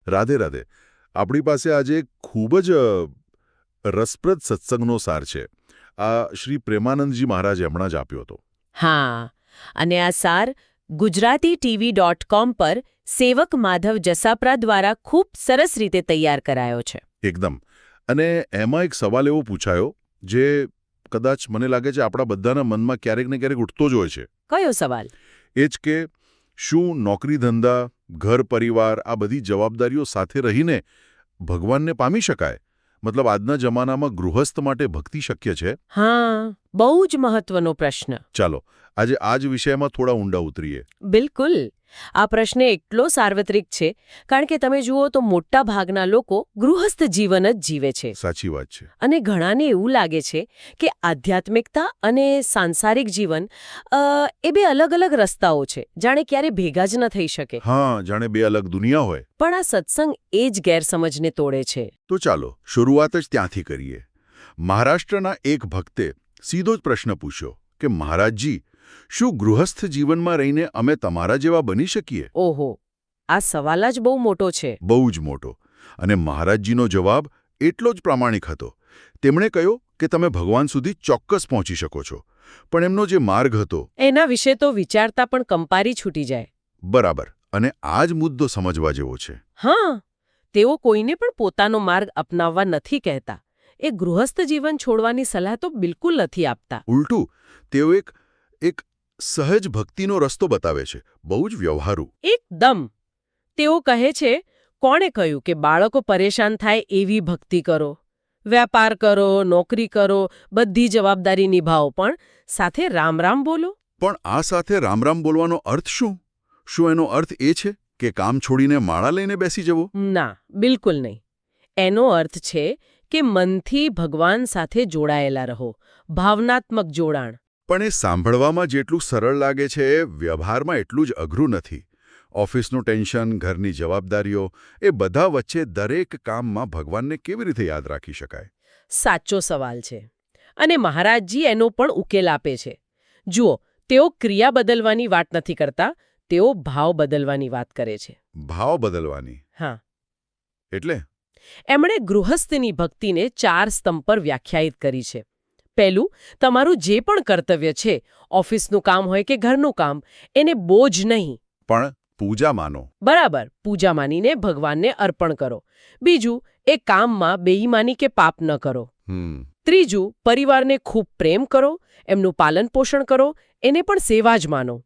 રાધે રાધે. આપણી પાસે આજે ખૂબ જ રસપ્રદ સત્સંગનો સાર છે. આ શ્રી પ્રેમાનંદજી મહારાજે હમણાં જ આપ્યો હતો. હા, અને આ સાર gujaratitv.com પર સેવક માધવ જસાપરા દ્વારા ખૂબ સરસ રીતે તૈયાર કરાયો છે. એકદમ. અને એમાં એક સવાલ એવો પૂછાયો જે કદાચ મને લાગે છે આપણા બધાના મનમાં ક્યારેક ને ક્યારેક ઉઠતો જ હોય છે. કયો સવાલ? એ જ કે શું નોકરી ધંધા, ઘર પરિવાર આ બધી જવાબદારીઓ સાથે રહીને ભગવાનને પામી શકાય? મતલબ આજના જમાનામાં ગૃહસ્થ માટે ભક્તિ શક્ય છે? હા, બહુ જ મહત્વનો પ્રશ્ન. ચાલો આજે આ જ વિષયમાં થોડા ઊંડા ઉતરીએ. બિલકુલ. આ પ્રશ્ન એટલો સાર્વત્રિક છે કારણ કે તમે જુઓ તો મોટા ભાગના લોકો ગૃહસ્થ જીવન જ જીવે છે. સાચી વાત છે. અને ઘણાને એવું લાગે છે કે આધ્યાત્મિકતા અને સાંસારિક જીવન એ બે અલગ અલગ રસ્તાઓ છે, જાણે ક્યારે ભેગા જ ન થઈ શકે. હા, જાણે બે અલગ દુનિયા હોય. પણ આ સત્સંગ એ જ ગેરસમજને તોડે છે. તો ચાલો શરૂઆત જ ત્યાંથી કરીએ. મહારાષ્ટ્રના એક ભક્તે સીધો જ પ્રશ્ન પૂછ્યો કે મહારાજજી, શું ગૃહસ્થ જીવનમાં રહીને અમે તમારા જેવા બની શકીએ? ઓહો, આ સવાલ જ બહુ મોટો છે. બહુ જ મોટો. અને મહારાજજીનો જવાબ એટલો જ પ્રામાણિક હતો. તેમણે કહ્યું કે તમે ભગવાન સુધી ચોક્કસ પહોંચી શકો છો, પણ એમનો જે માર્ગ હતો એના વિશે તો વિચારતા પણ કંપારી છૂટી જાય. બરાબર. અને આ જ મુદ્દો સમજવા જેવો છે. હા, તેઓ કોઈને પણ પોતાનો માર્ગ અપનાવવા નથી કહેતા. એ ગૃહસ્થ જીવન છોડવાની સલાહ તો બિલકુલ નથી આપતા. ઉલટું, તેઓ એક સહજ ભક્તિનો રસ્તો બતાવે છે, બહુ જ વ્યવહારુ. એકદમ. તેઓ કહે છે, કોણે કહ્યું કે બાળકો પરેશાન થાય એવી ભક્તિ કરો? વ્યાપાર કરો, નોકરી કરો, બધી જવાબદારી નિભાવો, પણ સાથે રામ રામ બોલો. પણ આ સાથે રામ રામ બોલવાનો અર્થ શું? શું એનો અર્થ એ છે કે કામ છોડીને માળા લઈને બેસી જવું? ના, બિલકુલ નહીં. એનો અર્થ છે કે મનથી ભગવાન સાથે જોડાયેલા રહો, ભાવનાત્મક જોડાણ. પણ એ સાંભળવામાં જેટલું સરળ લાગે છે એ વ્યવહારમાં એટલું જ અઘરું નથી. ઓફિસનું ટેન્શન, ઘરની જવાબદારીઓ, એ બધા વચ્ચે દરેક કામમાં ભગવાનને કેવી રીતે યાદ રાખી શકાય? સાચો સવાલ છે. અને મહારાજજી એનો પણ ઉકેલ આપે છે. જુઓ, તેઓ ક્રિયા બદલવાની વાત નથી કરતા, તેઓ ભાવ બદલવાની વાત કરે છે. ભાવ બદલવાની? હા. એટલે? એમણે ગૃહસ્થની ભક્તિને 4 સ્તંભ પર વ્યાખ્યાયિત કરી છે. પહેલું, તમારું જે પણ કર્તવ્ય છે, ઓફિસનું કામ હોય કે ઘરનું કામ, એને બોજ નહીં, પણ પૂજા માનો. બરાબર, પૂજા માનીને ભગવાનને અર્પણ કરો. બીજું, એ કામમાં બેઈમાની કે પાપ ન કરો. ત્રીજું, પરિવારને ખૂબ પ્રેમ કરો, એમનું પાલન પોષણ કરો, એને પણ સેવા જ માનો.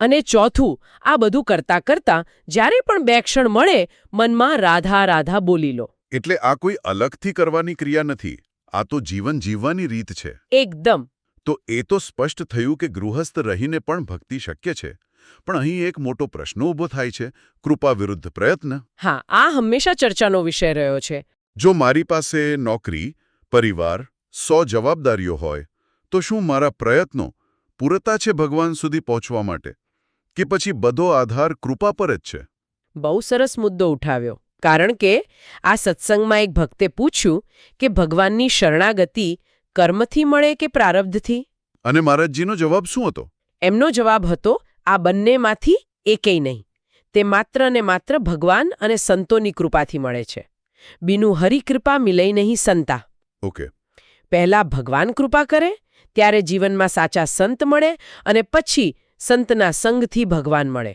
અને ચોથું, આ બધું કરતા કરતા જ્યારે પણ 2 ક્ષણ મળે, મનમાં રાધા રાધા બોલી લો. એટલે આ કોઈ અલગથી કરવાની ક્રિયા નથી, આ તો જીવન જીવવાની રીત છે. એકદમ. તો એ તો સ્પષ્ટ થયું કે ગૃહસ્થ રહીને પણ ભક્તિ શક્ય છે. પણ અહીં એક મોટો પ્રશ્ન ઊભો થાય છે, કૃપા વિરુદ્ધ પ્રયત્ન. હા, આ હંમેશા ચર્ચાનો વિષય રહ્યો છે. જો મારી પાસે નોકરી, પરિવાર, 100 જવાબદારીઓ હોય, તો શું મારા પ્રયત્નો પૂરતા છે ભગવાન સુધી પહોંચવા માટે? કે પછી બધો આધાર કૃપા પર જ છે? બહુ સરસ મુદ્દો ઉઠાવ્યો. કારણ કે આ સત્સંગમાં એક ભક્તે પૂછ્યું કે ભગવાનની શરણાગતિ કર્મથી મળે કે પ્રારબ્ધથી? અને મહારાજજીનો જવાબ શું હતો? એમનો જવાબ હતો, આ બંનેમાંથી એકેય નહીં. તે માત્ર ને માત્ર ભગવાન અને સંતોની કૃપાથી મળે છે. બિનુ હરિ કૃપા મિલઈ નહીં સંતા. ઓકે. પહેલા ભગવાન કૃપા કરે, ત્યારે જીવનમાં સાચા સંત મળે, અને પછી સંતના સંગથી ભગવાન મળે.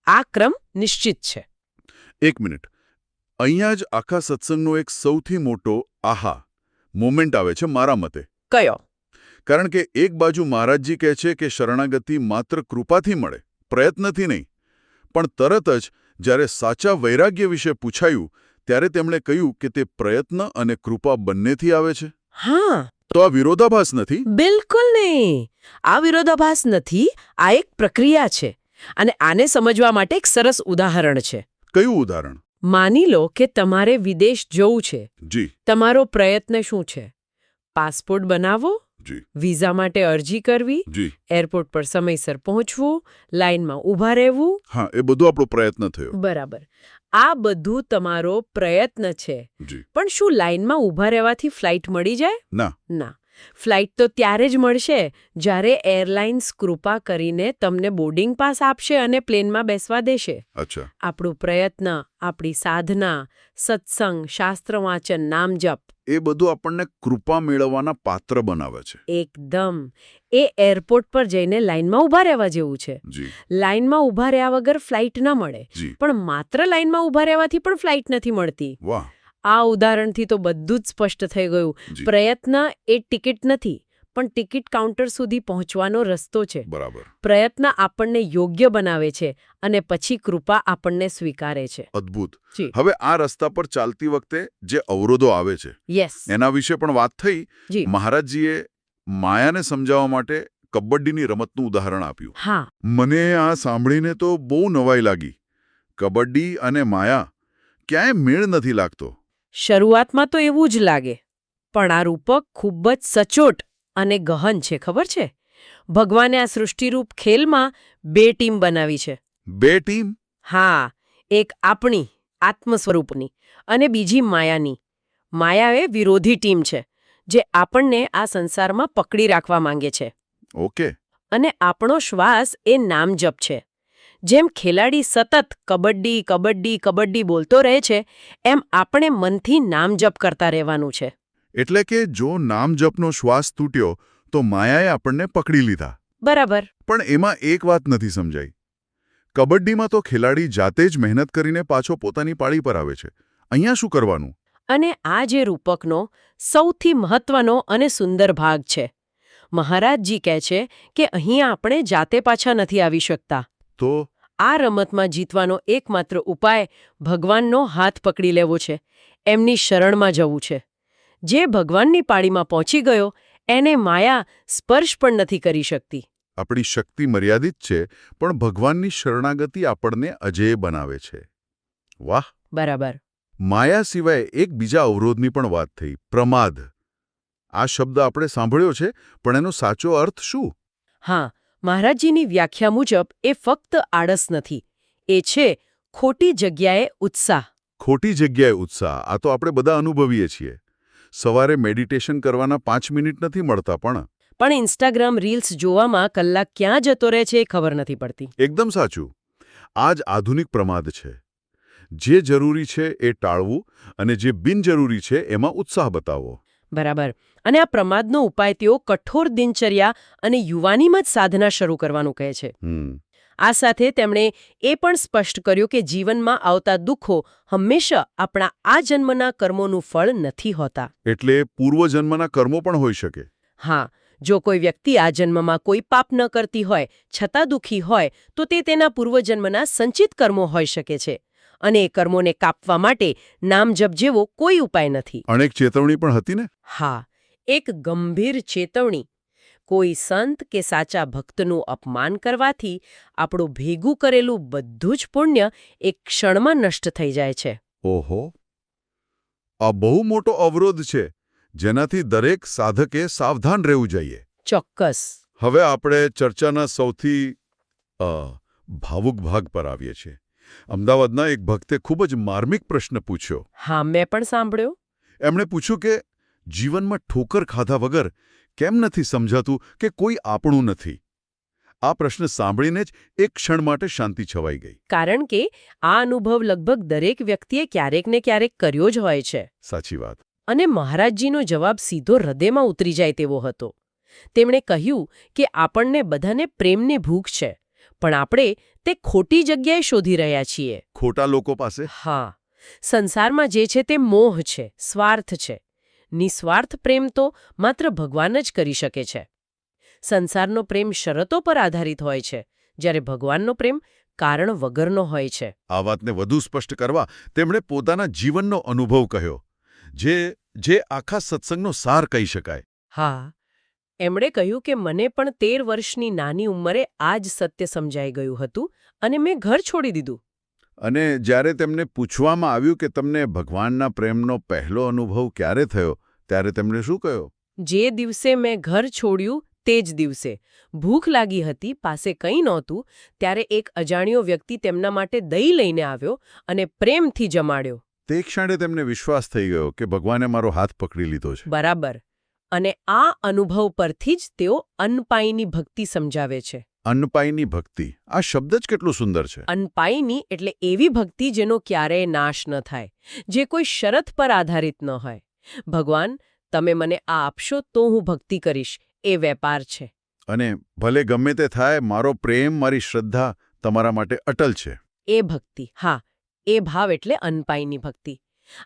આ ક્રમ નિશ્ચિત છે. એક મિનિટ. અહીંયા જ આખા સત્સંગનો એક સૌથી મોટો આહા મોમેન્ટ આવે છે મારા મતે. કયો? કારણ કે એક બાજુ મહારાજજી કહે છે કે શરણાગતિ માત્ર કૃપાથી મળે, પ્રયત્નથી નહીં. પણ તરત જ જ્યારે સાચા વૈરાગ્ય વિશે પૂછાયું, ત્યારે તેમણે કહ્યું કે તે પ્રયત્ન અને કૃપા બંનેથી આવે છે. હા. તો આ વિરોધાભાસ નથી? બિલકુલ નહીં. આ વિરોધાભાસ નથી, આ એક પ્રક્રિયા છે. અને આને સમજવા માટે એક સરસ ઉદાહરણ છે. કયું ઉદાહરણ? માની લો કે તમારે વિદેશ જવું છે. જી. તમારો પ્રયત્ન શું છે? પાસપોર્ટ બનાવવો? જી. વિઝા માટે અરજી કરવી? જી. એરપોર્ટ પર સમયસર પહોંચવું? લાઇનમાં ઊભા રહેવું? હા, એ બધું આપણો પ્રયત્ન થયો. બરાબર. આ બધું તમારો પ્રયત્ન છે. જી. પણ શું લાઇનમાં ઊભા રહેવાથી ફ્લાઇટ મળી જાય? ના. ના. ફ્લાઇટ તો ત્યારે જ મળશે જ્યારે એરલાઇન્સ કૃપા કરીને તમને બોર્ડિંગ પાસ આપશે અને પ્લેનમાં બેસવા દેશે. અચ્છા. આપણું પ્રયત્ન, આપણી સાધના, સત્સંગ, શાસ્ત્ર વાંચન, નામ જપ એ બધું આપણને કૃપા મેળવવાના પાત્ર બનાવે છે. એકદમ. એ એરપોર્ટ પર જઈને લાઇનમાં ઊભા રહેવા જેવું છે. જી. લાઇનમાં ઊભા રહ્યા વગર ફ્લાઇટ ન મળે. જી. પણ માત્ર લાઇનમાં ઊભા રહેવાથી પણ ફ્લાઇટ નથી મળતી. વાહ. આ ઉદાહરણથી તો બધું જ સ્પષ્ટ થઈ ગયું. જી. પ્રયત્ન એ ટિકિટ નથી, પણ ટિકિટ કાઉન્ટર સુધી પહોંચવાનો રસ્તો છે. બરાબર. પ્રયત્ન આપણને યોગ્ય બનાવે છે અને પછી કૃપા આપણને સ્વીકારે છે. અદ્ભુત. જી. હવે આ રસ્તા પર ચાલતી વખતે જે અવરોધો આવે છે યસ. એના વિશે પણ વાત થઈ. જી. મહારાજજીએ માયાને સમજાવવા માટે કબડ્ડીની રમતનું ઉદાહરણ આપ્યું. હા. મને આ સાંભળીને તો બહુ નવાઈ લાગી. કબડ્ડી અને માયા ક્યાંય મેળ નથી લાગતો. શરૂઆતમાં તો એવું જ લાગે, પણ આ રૂપક ખૂબ જ સચોટ અને ગહન છે, ખબર છે? ભગવાને આ સૃષ્ટિરૂપ ખેલમાં 2 ટીમ બનાવી છે. 2 ટીમ? હા, એક આપણી આત્મ સ્વરૂપની અને બીજી માયાની. માયા એ વિરોધી ટીમ છે, જે આપણને આ સંસારમાં પકડી રાખવા માંગે છે. ઓકે. અને આપણો શ્વાસ એ નામ જપ છે. જેમ ખેલાડી સતત કબડ્ડી કબડ્ડી કબડ્ડી બોલતો રહે છે, એમ આપણે મનથી નામ જપ કરતા રહેવાનું છે. એટલે કે જો નામ જપનો શ્વાસ તૂટ્યો તો માયાએ આપણને પકડી લીધા. બરાબર. પણ એમાં એક વાત નથી સમજાઈ. કબડ્ડીમાં તો ખેલાડી જાતે જ મહેનત કરીને પાછો પોતાની પાળી પર આવે છે. અહીંયા શું કરવાનું? અને આ જે રૂપકનો સૌથી મહત્વનો અને સુંદર ભાગ છે. મહારાજજી કહે છે કે અહીં આપણે જાતે પાછા નથી આવી શકતા. તો આ રમતમાં જીતવાનો એકમાત્ર ઉપાય ભગવાનનો હાથ પકડી લેવો છે, એમની શરણમાં જવું છે. જે ભગવાનની પાળીમાં પહોંચી ગયો એને માયા સ્પર્શ પણ નથી કરી શકતી. આપણી શક્તિ મર્યાદિત છે, પણ ભગવાનની શરણાગતિ આપણને અજેય બનાવે છે. વાહ. બરાબર. માયા સિવાય એક બીજા અવરોધની પણ વાત થઈ, પ્રમાદ. આ શબ્દ આપણે સાંભળ્યો છે, પણ એનો સાચો અર્થ શું? હા, મહારાજજીની વ્યાખ્યા મુજબ એ ફક્ત આળસ નથી, એ છે ખોટી જગ્યાએ ઉત્સાહ. ખોટી જગ્યાએ ઉત્સાહ. આ તો આપણે બધા અનુભવીએ છીએ. સવારે મેડિટેશન કરવાના 5 મિનિટ નથી મળતા, પણ ઇન્સ્ટાગ્રામ રીલ્સ જોવામાં કલાક ક્યાં જતો રહે છે એ ખબર નથી પડતી. એકદમ સાચું. આ જ આધુનિક પ્રમાદ છે. જે જરૂરી છે એ ટાળવું અને જે બિનજરૂરી છે એમાં ઉત્સાહ બતાવવો. બરાબર. અને આ પ્રમાદનો ઉપાય તેઓ કઠોર દિનચર્યા અને યુવાનીમાં જ સાધના શરૂ કરવાનું કહે છે. આ સાથે તેમણે એ પણ સ્પષ્ટ કર્યું કે જીવનમાં આવતા દુઃખો હંમેશા આપણા આ જન્મના કર્મોનું ફળ નથી હોતા. એટલે પૂર્વજન્મના કર્મો પણ હોઈ શકે. હા, જો કોઈ વ્યક્તિ આ જન્મમાં કોઈ પાપ ન કરતી હોય છતાં દુઃખી હોય તો તે તેના પૂર્વજન્મના સંચિત કર્મો હોઈ શકે છે. અને એ કર્મોને કાપવા માટે નામ જપ જેવો કોઈ ઉપાય નથી. અનેક ચેતવણી પણ હતી ને? હા, એક ગંભીર ચેતવણી. કોઈ સંત કે સાચા ભક્તનું અપમાન કરવાથી આપણું ભેગું કરેલું બધું જ પુણ્ય એક ક્ષણમાં નષ્ટ થઈ જાય છે. ઓહો. આ બહુ મોટો અવરોધ છે, જેનાથી દરેક સાધકે સાવધાન રહેવું જોઈએ. ચોક્કસ. હવે આપણે ચર્ચાના સૌથી ભાવુક ભાગ પર આવીએ છીએ. અમદાવાદના એક ભક્તે ખૂબ જ માર્મિક પ્રશ્ન પૂછ્યો. હા, મેં પણ સાંભળ્યો. એમણે પૂછ્યું કે જીવનમાં ઠોકર ખાધા વગર કેમ નથી સમજાતું કે કોઈ આપણું નથી? આ પ્રશ્ન સાંભળીને જ એક ક્ષણ માટે શાંતિ છવાઈ ગઈ. કારણ કે આ અનુભવ લગભગ દરેક વ્યક્તિએ ક્યારેક ને ક્યારેક કર્યો જ હોય છે. સાચી વાત. અને મહારાજજીનો જવાબ સીધો હૃદયમાં ઉતરી જાય તેવો હતો. તેમણે કહ્યું કે આપણને બધાને પ્રેમની ભૂખ છે, પણ આપણે તે ખોટી જગ્યાએ શોધી રહ્યા છીએ. ખોટા લોકો પાસે? હા. સંસારમાં જે છે તે મોહ છે, સ્વાર્થ છે. નિસ્વાર્થ પ્રેમ તો માત્ર ભગવાન જ કરી શકે છે. સંસારનો પ્રેમ શરતો પર આધારિત હોય છે, જ્યારે ભગવાનનો પ્રેમ કારણ વગરનો હોય છે. આ વાતને વધુ સ્પષ્ટ કરવા તેમણે પોતાના જીવનનો અનુભવ કહ્યો, જે આખા સત્સંગનો સાર કહી શકાય. હા. એમણે કહ્યું કે મને પણ 13 વર્ષની નાની ઉંમરે આ જ સત્ય સમજાઈ ગયું હતું અને મેં ઘર છોડી દીધું. અને જ્યારે તેમને પૂછવામાં આવ્યું કે તમને ભગવાનના પ્રેમનો પહેલો અનુભવ ક્યારે થયો, ત્યારે તેમણે શું કહ્યું? જે દિવસે મેં ઘર છોડ્યું તે જ દિવસે. ભૂખ લાગી હતી, પાસે કંઈ નહોતું, ત્યારે એક અજાણ્યો વ્યક્તિ તેમના માટે દહીં લઈને આવ્યો અને પ્રેમથી જમાડ્યો. તે ક્ષણે તેમને વિશ્વાસ થઈ ગયો કે ભગવાને મારો હાથ પકડી લીધો છે. બરાબર. અને આ અનુભવ પરથી જ તેઓ અનપાઈની ભક્તિ સમજાવે છે. અન્નપાઈની ભક્તિ, આ શબ્દ જ કેટલું સુંદર છે. અનપાઈની એટલે એવી ભક્તિ જેનો ક્યારેય નાશ ન થાય, જે કોઈ શરત પર આધારિત ન હોય. ભગવાન, તમે મને આ આપશો તો હું ભક્તિ કરીશ, એ વેપાર છે. અને ભલે ગમે તે થાય, મારો પ્રેમ, મારી શ્રદ્ધા તમારા માટે અટલ છે. એ ભક્તિ, હા, એ ભાવ એટલે અનપાઈની ભક્તિ.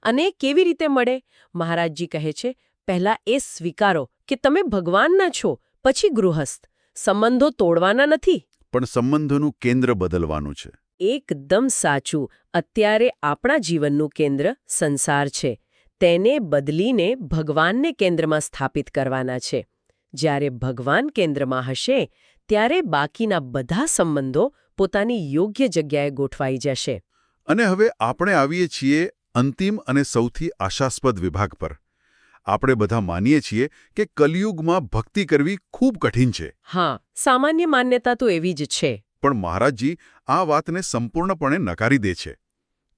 અને કેવી રીતે મળે? મહારાજજી કહે છે, પહેલા એ સ્વીકારો કે તમે ભગવાનના છો, પછી ગૃહસ્થ. સંબંધો તોડવાના નથી, પણ સંબંધોનું કેન્દ્ર બદલવાનું છે. એકદમ સાચું. અત્યારે આપણા જીવનનું કેન્દ્ર સંસાર છે. તેને બદલીને ભગવાનને કેન્દ્રમાં સ્થાપિત કરવાના છે. જ્યારે ભગવાન કેન્દ્રમાં હશે, ત્યારે બાકીના બધા સંબંધો પોતાની યોગ્ય જગ્યાએ ગોઠવાઈ જશે. અને હવે આપણે આવીએ છીએ અંતિમ અને સૌથી આશાસ્પદ વિભાગ પર. આપણે બધા માનીએ છીએ કે કલિયુગમાં ભક્તિ કરવી ખૂબ કઠિન છે. હા, સામાન્ય માન્યતા તો એવી જ છે. પણ મહારાજજી આ વાતને સંપૂર્ણપણે નકારી દે છે.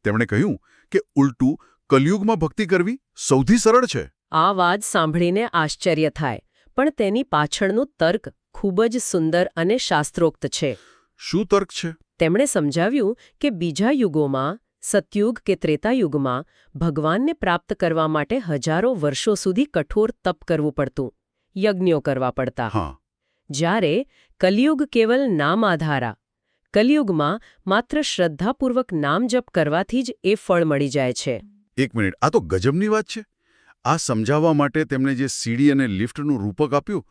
તેમણે કહ્યું કે ઉલટું કલિયુગમાં ભક્તિ કરવી સૌથી સરળ છે. આ વાત સાંભળીને આશ્ચર્ય થાય, પણ તેની પાછળનું તર્ક ખૂબ જ સુંદર અને શાસ્ત્રોક્ત છે. શું તર્ક છે? તેમણે સમજાવ્યું કે બીજા યુગોમાં, સતયુગ કે ત્રેતાયુગમાં, ભગવાનને પ્રાપ્ત કરવા માટે હજારો વર્ષો સુધી કઠોર તપ કરવું પડતું, યજ્ઞો કરવા પડતા. હા. જ્યારે કલિયુગ કેવલ નામ આધારા. કલિયુગમાં માત્ર શ્રદ્ધાપૂર્વક નામ જપ કરવાથી જ એ ફળ મળી જાય છે. એક મિનિટ, આ તો ગજબની વાત છે. આ સમજાવવા માટે તેમણે જે સીડી અને લિફ્ટનું રૂપક આપ્યું,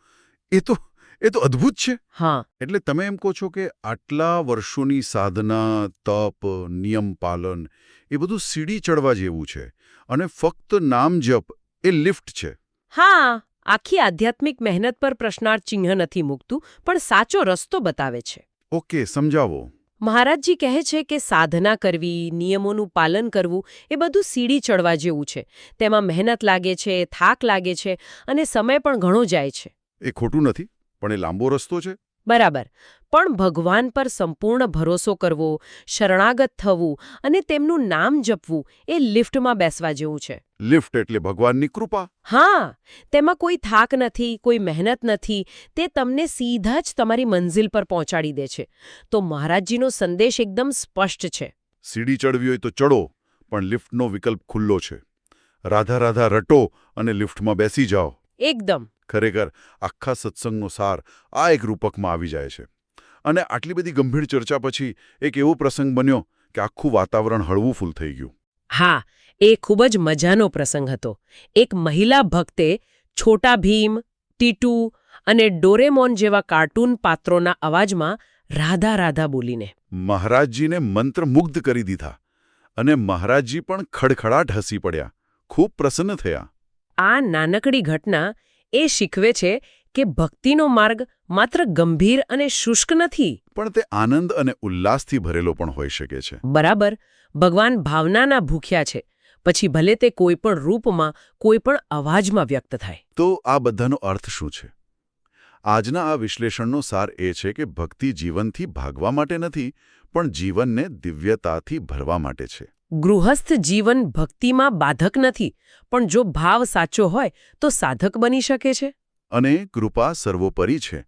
એ તો અદ્ભુત છે. હા. એટલે તમે એમ કહો છો કે આટલા વર્ષોની સાધના, તપ, નિયમ પાલન, એ બધું સીડી ચડવા જેવું છે, અને ફક્ત નામ જપ એ લિફ્ટ છે. હા, આખી આધ્યાત્મિક મહેનત પર પ્રશ્નાર્થ ચિહ્ન નથી મૂકતું, પણ સાચો રસ્તો બતાવે છે. ઓકે, સમજાવો. મહારાજજી કહે છે કે સાધના કરવી, નિયમોનું પાલન કરવું, એ બધું સીડી ચડવા જેવું છે. તેમાં મહેનત લાગે છે, થાક લાગે છે, અને સમય પણ ઘણો જાય છે. એ ખોટું નથી, પણ એ લાંબો રસ્તો છે. બરાબર. પણ ભગવાન પર સંપૂર્ણ ભરોસો કરવો, શરણાગત થવું અને તેમનું નામ જપવું એ લિફ્ટમાં બેસવા જેવું છે. લિફ્ટ એટલે ભગવાનની કૃપા. હા, તેમાં કોઈ થાક નથી, કોઈ મહેનત નથી. તે તમને સીધા જ તમારી મંઝિલ પર પહોંચાડી દે છે. તો મહારાજજીનો સંદેશ એકદમ સ્પષ્ટ છે. સીડી ચડવી હોય તો ચડો, પણ લિફ્ટનો વિકલ્પ ખુલ્લો છે. રાધા રાધા રટો અને લિફ્ટમાં બેસી જાઓ. એકદમ. ખરેખર આખા સત્સંગનો સાર આ એક રૂપકમાં આવી જાય છે. અને આટલી બધી ગંભીર ચર્ચા પછી એક એવો પ્રસંગ બન્યો કે આખું વાતાવરણ હળવું ફૂલ થઈ ગયું. હા, એ ખૂબ જ મજાનો પ્રસંગ હતો. એક મહિલા ભક્તે છોટા ભીમ, ટીટુ અને ડોરેમોન જેવા કાર્ટૂન પાત્રોના અવાજમાં રાધા રાધા બોલીને મહારાજજીને મંત્રમુગ્ધ કરી દીધા. અને મહારાજજી પણ ખડખડાટ હસી પડ્યા, ખૂબ પ્રસન્ન થયા. આ નાનકડી ઘટના એ શીખવે છે કે ભક્તિનો માર્ગ માત્ર ગંભીર અને શુષ્ક નથી, પણ તે આનંદ અને ઉલ્લાસથી ભરેલો પણ હોઈ શકે છે. બરાબર. ભગવાન ભાવનાના ભૂખ્યા છે, પછી ભલે તે કોઈ પણ રૂપમાં, કોઈ પણ અવાજમાં વ્યક્ત થાય. તો આ બધાનો અર્થ શું છે? આજના આ વિશ્લેષણનો સાર એ છે કે ભક્તિ જીવનથી ભાગવા માટે નથી, પણ જીવનને દિવ્યતાથી ભરવા માટે છે. ગૃહસ્થ જીવન ભક્તિમાં બાધક નથી, પણ જો ભાવ સાચો હોય તો સાધક બની શકે છે. અને કૃપા સર્વોપરી છે,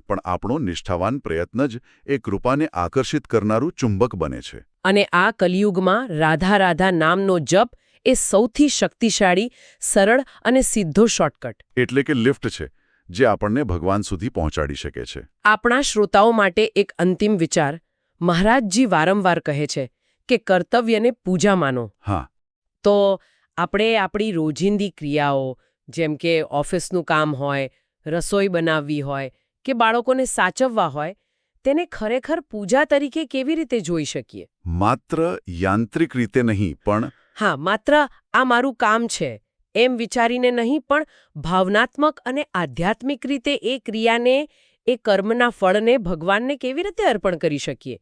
પણ આપણો નિષ્ઠાવાન પ્રયત્ન જ એ કૃપાને આકર્ષિત કરનારું ચુંબક બને છે. અને આ કલિયુગમાં રાધા રાધા નામનો જપ એ સૌથી શક્તિશાળી, સરળ અને સીધો શોર્ટકટ. એટલે કે લિફ્ટ છે, જે આપણને ભગવાન સુધી પહોંચાડી શકે છે. આપણા શ્રોતાઓ માટે એક અંતિમ વિચાર. મહારાજજી વારંવાર કહે છે કે કર્તવ્યને પૂજા માનો. હા. તો આપણે આપણી રોજિંદી ક્રિયાઓ, જેમ કે ઓફિસનું કામ હોય, રસોઈ બનાવવી હોય કે બાળકોને સાચવવા હોય, તેને ખરેખર પૂજા તરીકે કેવી રીતે જોઈ શકીએ? માત્ર યાંત્રિક રીતે નહીં, પણ હા, માત્ર આ મારું કામ છે એમ વિચારીને નહીં, પણ ભાવનાત્મક અને આધ્યાત્મિક રીતે એ ક્રિયાને, એ કર્મના ફળને ભગવાનને કેવી રીતે અર્પણ કરી શકીએ?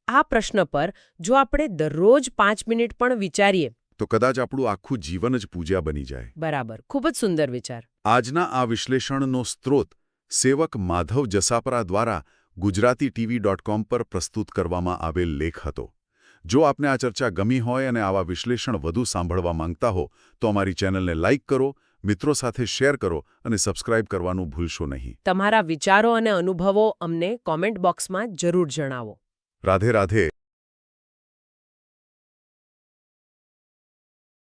આ પ્રશ્ન પર જો આપણે દરરોજ 5 મિનિટ પણ વિચારીએ તો કદાચ આપણું આખું જીવન જ પૂજા બની જાય. બરાબર. ખૂબ જ સુંદર વિચાર. આજના આ વિશ્લેષણનો સ્ત્રોત સેવક માધવ જસાપરા દ્વારા gujarati.tv.com પર પ્રસ્તુત કરવામાં આવેલ લેખ હતો. જો આપને આ ચર્ચા ગમી હોય અને આવા વિશ્લેષણ વધુ સાંભળવા માંગતા હો તો અમારી ચેનલને લાઇક કરો, મિત્રો સાથે શેર કરો અને સબસ્ક્રાઇબ કરવાનું ભૂલશો નહીં. તમારા વિચારો અને અનુભવો અમને કોમેન્ટ બોક્સમાં જરૂર જણાવો. રાધે રાધે.